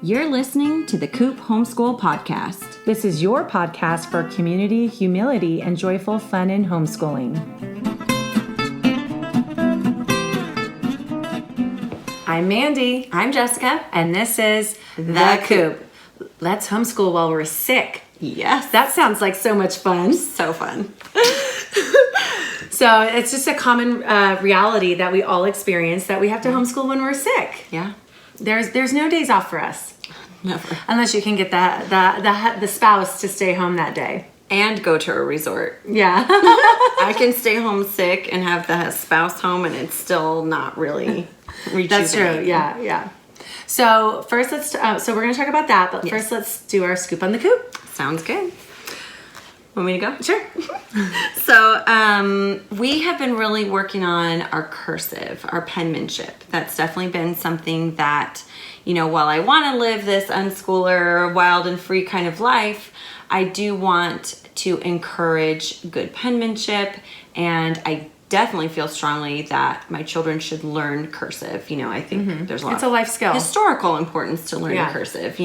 You're listening to the Coop Homeschool Podcast. This is your podcast for community, humility, and joyful fun in homeschooling. I'm Mandy. I'm Jessica. And this is The Coop. Let's homeschool while we're sick. Yes. That sounds like so much fun. So fun. So it's just a common reality that we all experience, that we have to homeschool when we're sick. Yeah. There's no days off for us. Never. Unless you can get the spouse to stay home that day. And go to a resort. Yeah. I can stay home sick and have the spouse home and it's still not really rejuvenating. That's true. Yeah. So first so we're going to talk about that, but first let's do our scoop on the coop. Sounds good. Want me to go? Sure. So we have been really working on our cursive, our penmanship. That's definitely been something that, while I want to live this unschooler, wild and free kind of life, I do want to encourage good penmanship, and I definitely feel strongly that my children should learn cursive. I think there's a lot It's a life skill. Historical importance to learning cursive,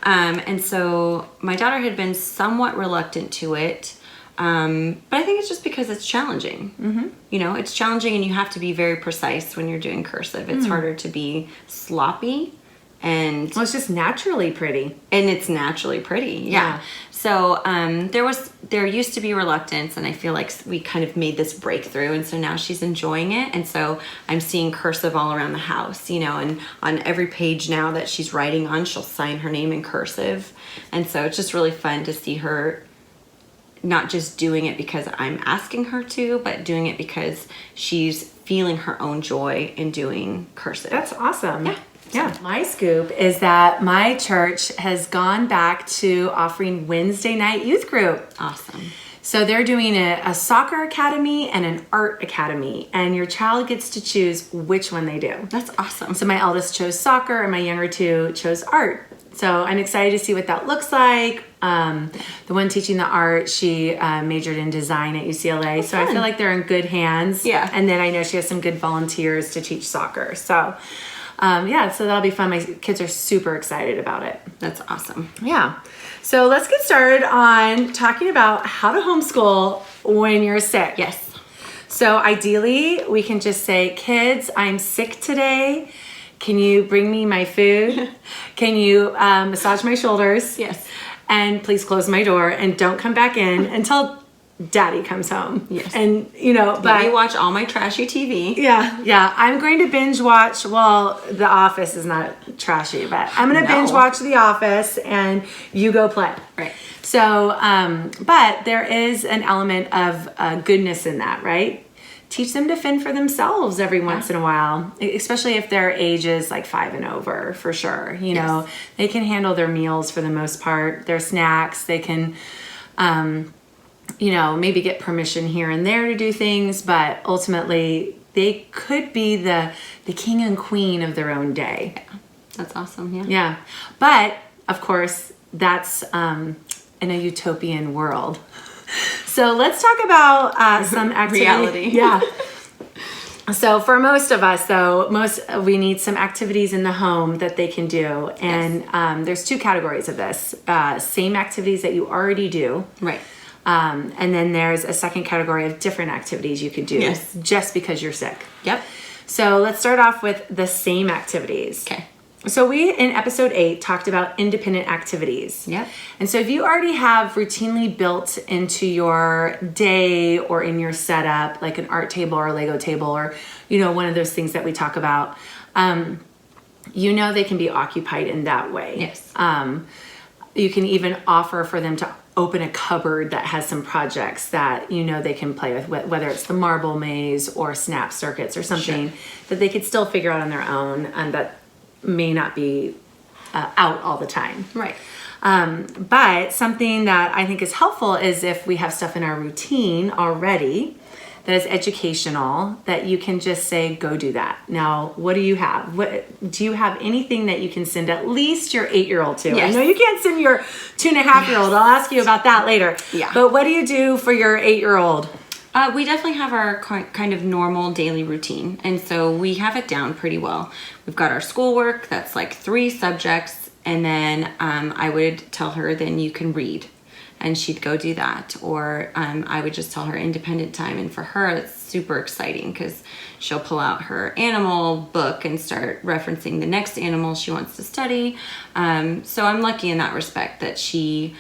and so my daughter had been somewhat reluctant to it, but I think it's just because it's challenging. It's challenging, and you have to be very precise when you're doing cursive. It's harder to be sloppy, and it's just naturally pretty. And it's naturally pretty, yeah. So there used to be reluctance, and I feel like we kind of made this breakthrough, and so now she's enjoying it. And so I'm seeing cursive all around the house, and on every page now that she's writing on, she'll sign her name in cursive. And so it's just really fun to see her not just doing it because I'm asking her to, but doing it because she's feeling her own joy in doing cursive. That's awesome. Yeah. Yeah. My scoop is that my church has gone back to offering Wednesday night youth group. Awesome. So they're doing a soccer academy and an art academy, and your child gets to choose which one they do. That's awesome. So my eldest chose soccer and my younger two chose art. So I'm excited to see what that looks like. The one teaching the art, she majored in design at UCLA. So I feel like they're in good hands. Yeah. And then I know she has some good volunteers to teach soccer. So so that'll be fun. My kids are super excited about it. That's awesome. Yeah. So let's get started on talking about how to homeschool when you're sick. Yes. So ideally, we can just say, kids, I'm sick today. Can you bring me my food? Can you massage my shoulders? Yes. And please close my door and don't come back in until Daddy comes home. Yes. And, let me watch all my trashy TV. Yeah. I'm going to binge watch, The Office is not trashy, but I'm going to binge watch The Office and you go play. Right. So, but there is an element of goodness in that, right? Teach them to fend for themselves every once in a while, especially if their age is like 5 and over, for sure. They can handle their meals for the most part, their snacks. They can, maybe get permission here and there to do things, but ultimately they could be the king and queen of their own day. Yeah. That's awesome. Yeah. Yeah. But of course, that's in a utopian world. So let's talk about some activity. Reality. Yeah. So for most of us, we need some activities in the home that they can do. And there's two categories of this. Same activities that you already do. Right. And then there's a second category of different activities you could do just because you're sick. Yep. So let's start off with the same activities. Okay. So we, in episode 8, talked about independent activities. Yep. And so if you already have routinely built into your day or in your setup, like an art table or a Lego table or, one of those things that we talk about, they can be occupied in that way. Yes. You can even offer for them to open a cupboard that has some projects that they can play with, whether it's the marble maze or snap circuits or something that they could still figure out on their own, and that may not be out all the time. Right. But something that I think is helpful is if we have stuff in our routine already that is educational, that you can just say, go do that. Now, what do you have? Do you have anything that you can send at least your 8-year-old to? Yes. I know you can't send your 2.5-year-old. I'll ask you about that later. Yeah. But what do you do for your 8-year-old? We definitely have our kind of normal daily routine. And so we have it down pretty well. We've got our schoolwork. That's like 3 subjects And then I would tell her, then you can read. And she'd go do that. Or I would just tell her independent time. And for her, it's super exciting because she'll pull out her animal book and start referencing the next animal she wants to study. So I'm lucky in that respect that she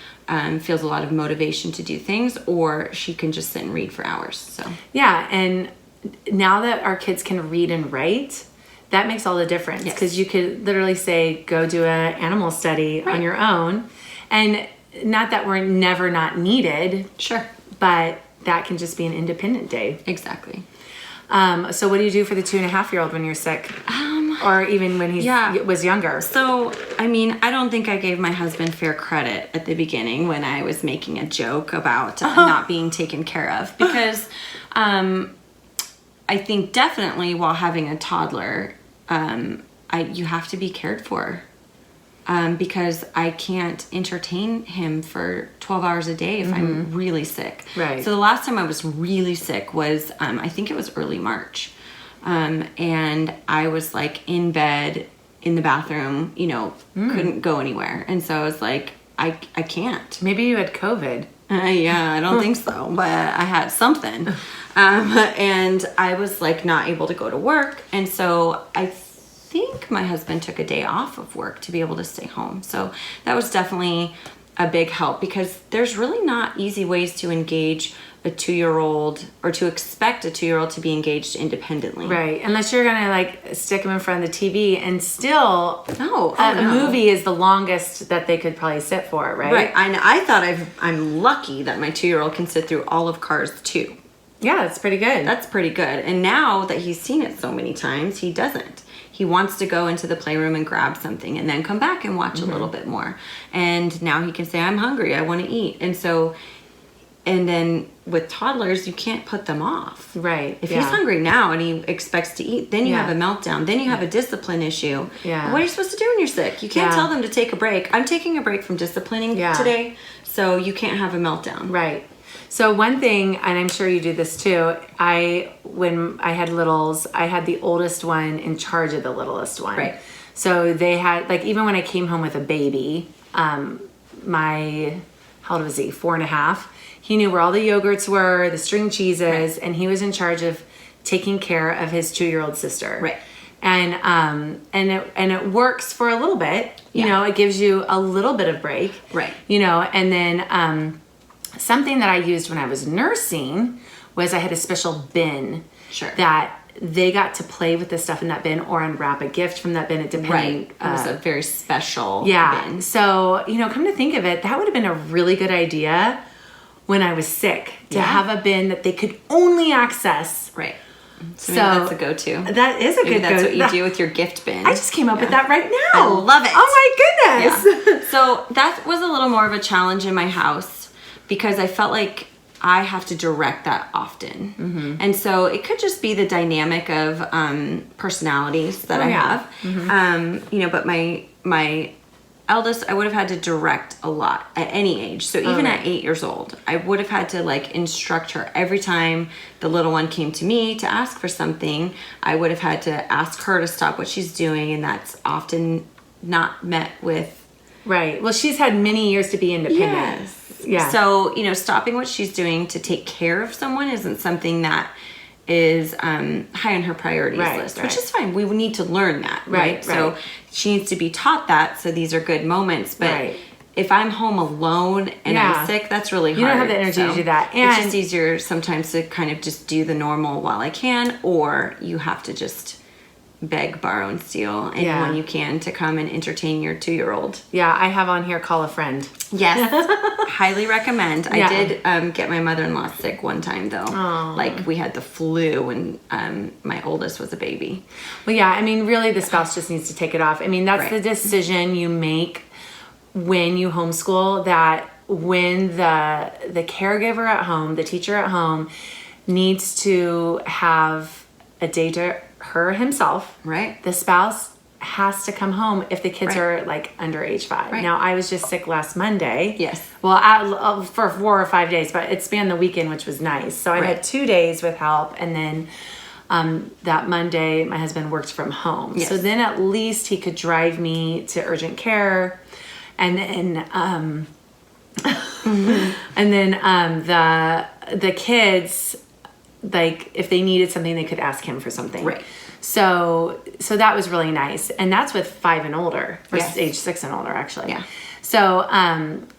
feels a lot of motivation to do things, or she can just sit and read for hours. So yeah, and now that our kids can read and write, that makes all the difference, because you could literally say, go do an animal study on your own. And not that we're never not needed. Sure. But that can just be an independent day. Exactly. So what do you do for the 2.5-year-old when you're sick? Or even when he was younger? So, I mean, I don't think I gave my husband fair credit at the beginning when I was making a joke about not being taken care of. Because I think definitely while having a toddler, you have to be cared for. Because I can't entertain him for 12 hours a day if I'm really sick. Right. So the last time I was really sick was, I think it was early March. And I was like in bed, in the bathroom, couldn't go anywhere. And so I was like, I can't. Maybe you had COVID. Yeah, I don't think so, but I had something. And I was like not able to go to work. And so I think my husband took a day off of work to be able to stay home. So that was definitely a big help, because there's really not easy ways to engage a 2-year-old or to expect a 2-year-old to be engaged independently. Right. Unless you're going to like stick them in front of the TV, and still a no. movie is the longest that they could probably sit for, right? Right. I thought I'm lucky that my 2-year-old can sit through all of Cars 2. Yeah, that's pretty good. That's pretty good. And now that he's seen it so many times, he doesn't. He wants to go into the playroom and grab something and then come back and watch a little bit more. And now he can say, I'm hungry, I want to eat. And then with toddlers, you can't put them off. Right. If he's hungry now and he expects to eat, then you have a meltdown. Then you have a discipline issue. Yeah. What are you supposed to do when you're sick? You can't tell them to take a break. I'm taking a break from disciplining today, so you can't have a meltdown. Right. So one thing, and I'm sure you do this too, when I had littles, I had the oldest one in charge of the littlest one. Right. So they had, like, even when I came home with a baby, how old was he? 4.5. He knew where all the yogurts were, the string cheeses, and he was in charge of taking care of his 2-year-old sister. Right. And it works for a little bit. You know, it gives you a little bit of break. Right. And then something that I used when I was nursing was I had a special bin that they got to play with the stuff in that bin or unwrap a gift from that bin, depending. Right. It was a very special bin. So, come to think of it, that would have been a really good idea when I was sick to have a bin that they could only access. Right. So maybe that's a go-to. That is a good go-to. That's what you do with your gift bin. I just came up with that right now. I love it. Oh my goodness. Yeah. So that was a little more of a challenge in my house, because I felt like I have to direct that often. Mm-hmm. And so it could just be the dynamic of personalities that I have. Mm-hmm. But my eldest, I would have had to direct a lot at any age. So even at 8 years old, I would have had to instruct her every time the little one came to me to ask for something. I would have had to ask her to stop what she's doing, and that's often not met with. Right. Well, she's had many years to be independent. Yes. Yeah. So, stopping what she's doing to take care of someone isn't something that is high on her priorities list, which is fine. We need to learn that, right? So she needs to be taught that, so these are good moments. But if I'm home alone and I'm sick, that's really hard. You don't have the energy to do that. And it's just easier sometimes to kind of just do the normal while I can, or you have to just beg, borrow, and steal anyone you can to come and entertain your 2-year-old. Yeah, I have on here, call a friend. Yes, highly recommend. I did get my mother-in-law sick one time, though. Aww. We had the flu when my oldest was a baby. Well, yeah, really the spouse just needs to take it off. That's the decision you make when you homeschool, that when the caregiver at home, the teacher at home, needs to have a day to her himself. Right. The spouse has to come home if the kids are under age 5. Right. Now, I was just sick last Monday. Yes. Well, for 4 or 5 days, but it spanned the weekend, which was nice. So I had 2 days with help, and then that Monday my husband worked from home. Yes. So then at least he could drive me to urgent care, and then and then the kids, like if they needed something, they could ask him for something. Right. So that was really nice, and that's with 5 and older, or Yes. age 6 and older, actually. Yeah. So,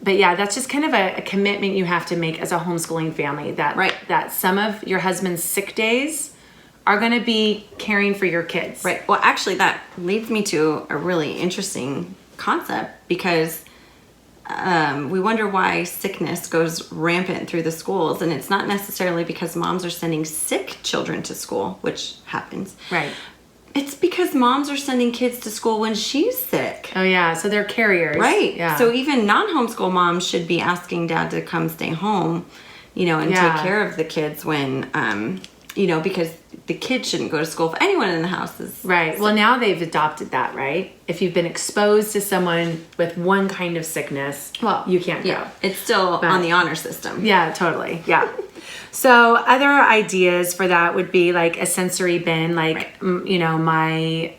but yeah, that's just kind of a commitment you have to make as a homeschooling family, that Right. that some of your husband's sick days are going to be caring for your kids. Right. Well, actually, that leads me to a really interesting concept, because we wonder why sickness goes rampant through the schools, and it's not necessarily because moms are sending sick children to school, which happens. Right. It's because moms are sending kids to school when she's sick. Oh yeah, so they're carriers. Right. Yeah. So even non-homeschool moms should be asking dad to come stay home, and Yeah. take care of the kids when, because the kids shouldn't go to school if anyone in the house is. Right. Well, now they've adopted that, right? If you've been exposed to someone with one kind of sickness, Well, you can't Yeah. go. It's still on the honor system. Yeah, totally. Yeah. So other ideas for that would be like a sensory bin. Like, my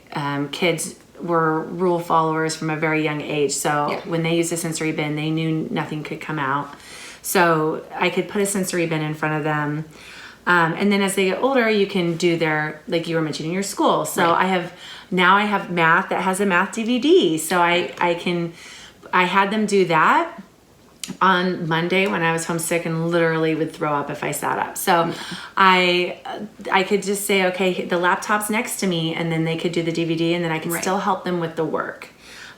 kids were rule followers from a very young age. So Yeah. when they used a sensory bin, they knew nothing could come out. So I could put a sensory bin in front of them. And then as they get older, you can do their, like you were mentioning, your school. So Right. I have math that has a math DVD. So I had them do that on Monday when I was homesick, and literally would throw up if I sat up. So I could just say, okay, the laptop's next to me, and then they could do the DVD, and then I could Right. still help them with the work.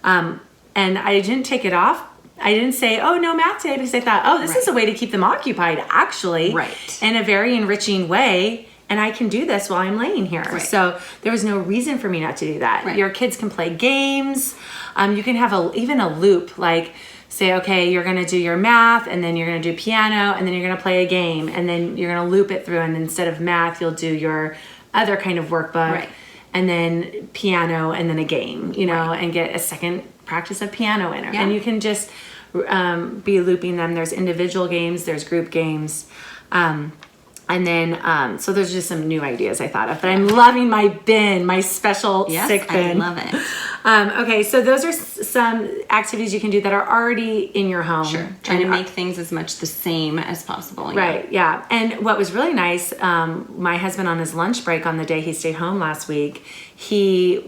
And I didn't take it off. I didn't say, oh, no math today, because I thought, oh, this is a way to keep them occupied, actually, Right. in a very enriching way. And I can do this while I'm laying here. Right. So there was no reason for me not to do that. Right. Your kids can play games. You can have even a loop, like say, okay, you're going to do your math, and then you're going to do piano, and then you're going to play a game, and then you're going to loop it through. And instead of math, you'll do your other kind of workbook, Right. and then piano, and then a game, Right. and get a second practice of piano in her. Yeah. And you can just be looping them. There's individual games, there's group games. And then, so there's just some new ideas I thought of, but I'm loving my bin, my special Yes, sick bin. I love it. Okay, so those are some activities you can do that are already in your home. Sure. Trying to make things as much the same as possible. Yeah. Right, yeah. And what was really nice, my husband on his lunch break on the day he stayed home last week, he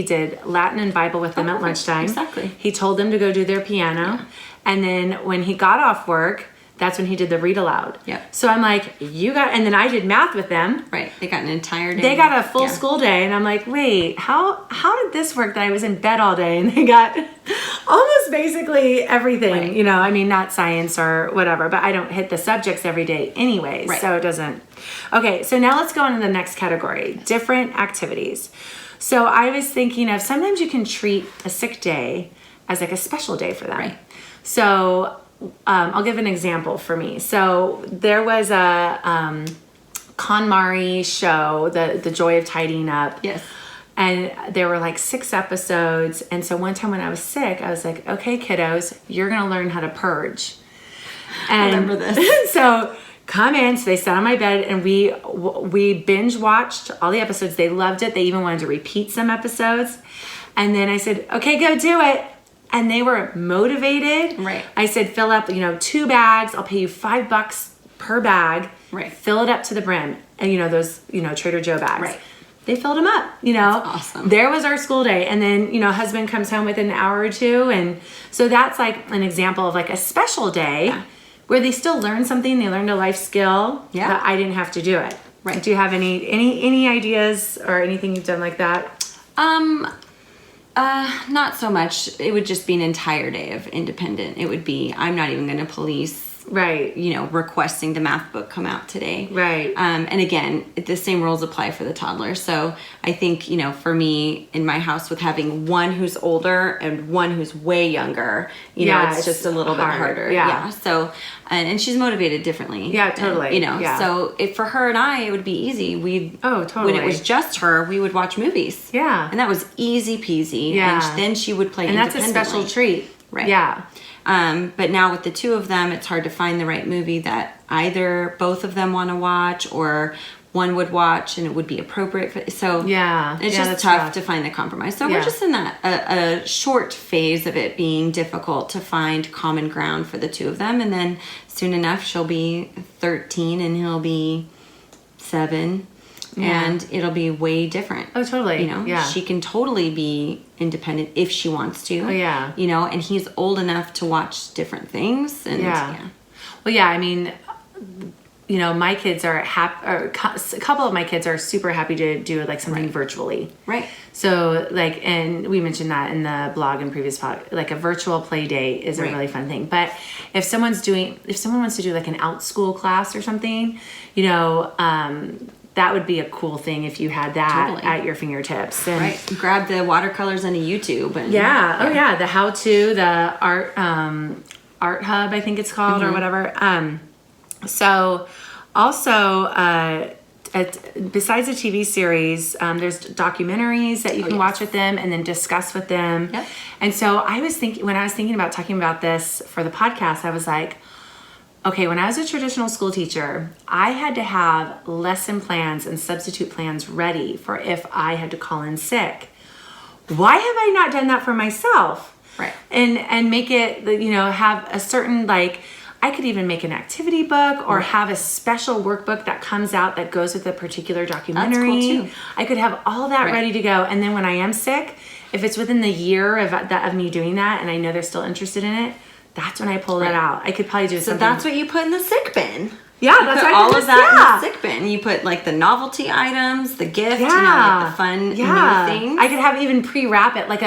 did Latin and Bible with them at perfect. lunchtime. Exactly. He told them to go do their piano. Yeah. And then when he got off work, that's when he did the read aloud. Yeah. So I'm like, and then I did math with them. Right. They got an entire day. They got a full Yeah. school day, and I'm like, wait, how did this work that I was in bed all day? And they got almost basically everything, Right. I mean, not science or whatever, but I don't hit the subjects every day anyways, Right. so it doesn't. Okay, so now let's go on to the next category, different activities. So I was thinking of, sometimes you can treat a sick day as like a special day for them. Right. So I'll give an example for me. So there was a KonMari show, the Joy of Tidying Up. Yes. And there were like 6 episodes. And so one time when I was sick, I was like, okay, kiddos, you're going to learn how to purge. And I remember this. So come in. So they sat on my bed, and we binge watched all the episodes. They loved it. They even wanted to repeat some episodes. And then I said, okay, go do it. And they were motivated. Right. I said, fill up, 2 bags. I'll pay you $5 per bag. Right. Fill it up to the brim. And those, Trader Joe bags. Right. They filled them up, That's awesome. There was our school day. And then, husband comes home within an hour or 2. And so that's like an example of like a special day. Yeah. Where they still learn something. They learned a life skill. Yeah. But I didn't have to do it. Right. Do you have any ideas or anything you've done like that? Not so much. It would just be an entire day of independent. It would be, I'm not even going to police, Right. requesting the math book come out today. Right. And again, the same rules apply for the toddler. So I think, for me in my house, with having one who's older and one who's way younger, it's just a little bit harder. Yeah. So, and she's motivated differently. Yeah, totally. Yeah. So for her and I, it would be easy. Totally. When it was just her, we would watch movies. Yeah. And that was easy peasy. Yeah. And then she would play And that's a independently. special treat. Right. Yeah. But now with the 2 of them, it's hard to find the right movie that either both of them want to watch, or one would watch and it would be appropriate for, so it's just that's tough rough to find the compromise. So we're just in that a short phase of it being difficult to find common ground for the two of them, and then soon enough she'll be 13 and he'll be 7. And it'll be way different. Oh, totally. You know, she can totally be independent if she wants to. Oh, yeah. You know, and he's old enough to watch different things. And Well, I mean, you know, my kids are happy, or a couple of my kids are super happy to do like something virtually. Right. So like, and we mentioned that in the blog and previous pod, like a virtual play date is a really fun thing. But if someone wants to do like an out school class or something, you know, that would be a cool thing if you had that at your fingertips. And grab the watercolors on a YouTube. And, the how-to, the art hub, I think it's called, or whatever. So also, besides the TV series, there's documentaries that you can watch with them and then discuss with them. Yep. And so when I was thinking about talking about this for the podcast, I was like, okay, when I was a traditional school teacher, I had to have lesson plans and substitute plans ready for if I had to call in sick. Why have I not done that for myself? Right. And make it, you know, have a certain, like, I could even make an activity book or have a special workbook that comes out that goes with a particular documentary. That's cool too. I could have all that ready to go. And then when I am sick, if it's within the year of me doing that and I know they're still interested in it, that's when I pull that out. I could probably do something. So that's what you put in the sick bin. Yeah, that's right. All of that in the sick bin. You put like the novelty items, the gift, you know, like the fun new things. I could have even pre-wrap it like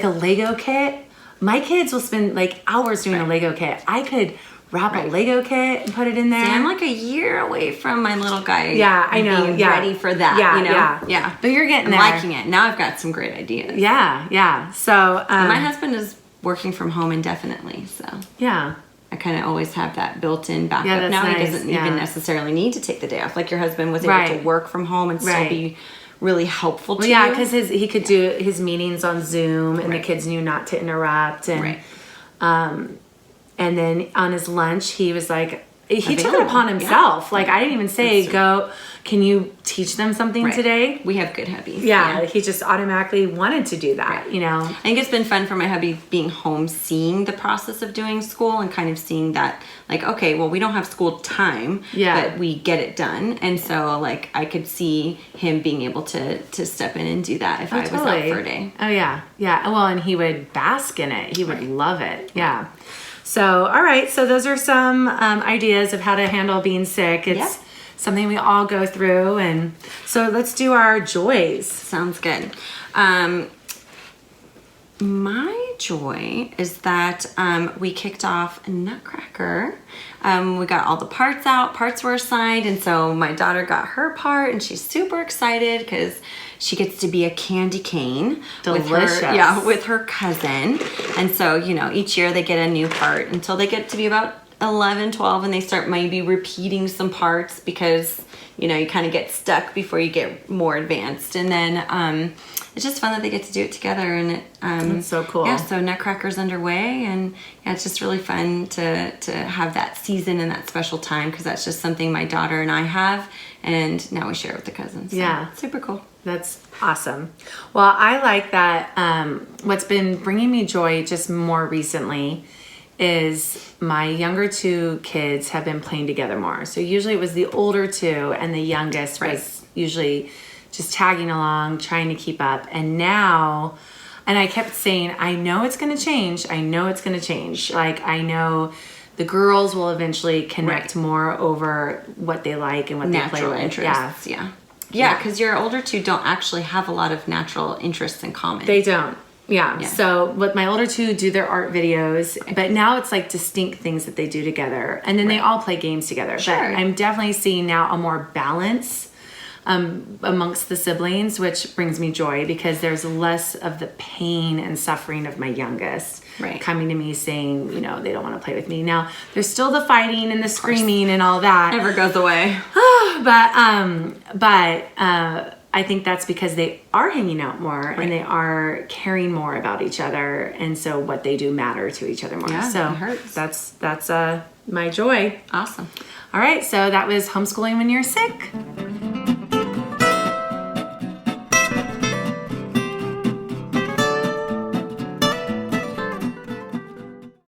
a Lego kit. My kids will spend like hours doing a Lego kit. I could wrap a Lego kit and put it in there. See, I'm like a year away from my little guy. Yeah, I know. Being ready for that. You know? Yeah. But you're getting there. I'm liking it. Now I've got some great ideas. Yeah. So my husband is working from home indefinitely, so I kind of always have that built-in backup. Yeah, that's now nice. He doesn't even necessarily need to take the day off. Like your husband was able to work from home and still be really helpful to you. Yeah, because he could do his meetings on Zoom, and the kids knew not to interrupt. And and then on his lunch, he was like, he took it upon himself. Like I didn't even say, "Go, can you teach them something today?" We have good hubbies. Yeah, he just automatically wanted to do that. You know, I think it's been fun for my hubby being home, seeing the process of doing school and kind of seeing that, like, okay, well, we don't have school time, but we get it done, and so like I could see him being able to step in and do that if I was out for a day. Oh yeah. Well, and he would bask in it. He would love it. Yeah. So, all right. So those are some ideas of how to handle being sick. It's something we all go through. And so let's do our joys. Sounds good. My joy is that we kicked off Nutcracker. We got all the parts out. Parts were assigned. And so my daughter got her part and she's super excited because she gets to be a candy cane. Delicious. With her cousin. And so, you know, each year they get a new part until they get to be about 11, 12, and they start maybe repeating some parts because, you know, you kind of get stuck before you get more advanced. And then it's just fun that they get to do it together. And that's so cool. Yeah, so Nutcracker's underway, and it's just really fun to have that season and that special time because that's just something my daughter and I have, and now we share it with the cousins. So super cool. That's awesome. Well, I like that. What's been bringing me joy just more recently is my younger 2 kids have been playing together more. So usually it was the older 2 and the youngest was usually just tagging along, trying to keep up. And now, and I kept saying, I know it's going to change. I know it's going to change. Like, I know the girls will eventually connect more over what they like and what they play with. Interests. Yeah, because your older 2 don't actually have a lot of natural interests in common. They don't. Yeah. So with my older 2 do their art videos, but now it's like distinct things that they do together. And then they all play games together. But I'm definitely seeing now a more balance amongst the siblings, which brings me joy because there's less of the pain and suffering of my youngest coming to me saying, you know, they don't want to play with me. Now, there's still the fighting and the screaming and all that. Never goes away. But I think that's because they are hanging out more and they are caring more about each other, and so what they do matter to each other more. Yeah, so it hurts. That's my joy. Awesome. All right, so that was homeschooling when you're sick.